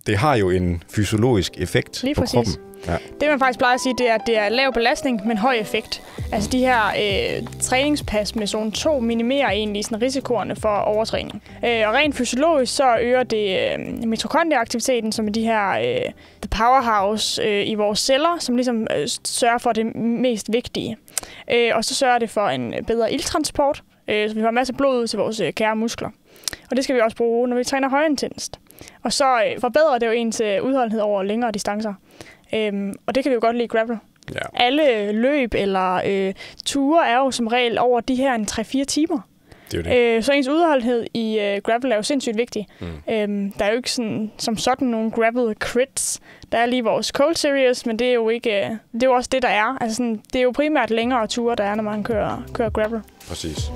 det har jo en fysiologisk effekt lige på præcis. kroppen. Ja. Det man faktisk plejer at sige, det er, at det er lav belastning, men høj effekt. Altså de her træningspas med zone 2 minimerer egentlig sådan risikoerne for overtræning. Og rent fysiologisk så øger det mitokondrieaktiviteten, som er de her the powerhouse i vores celler, som ligesom sørger for det mest vigtige. Og så sørger det for en bedre ilttransport, så vi får masser af blod ud til vores kære muskler. Og det skal vi også bruge, når vi træner højintenst. Og så forbedrer det jo ens udholdenhed over længere distancer. Og det kan vi jo godt lide i gravel. Ja. Alle løb eller ture er jo som regel over de her 3-4 timer. Det er jo det. Så ens udholdenhed i gravel er jo sindssygt vigtig. Der er jo ikke som sådan nogle gravel crits. Der er lige vores cold series, men det er jo ikke. Det er jo også det, der er. Altså sådan, det er jo primært længere ture, der er, når man kører gravel. Præcis.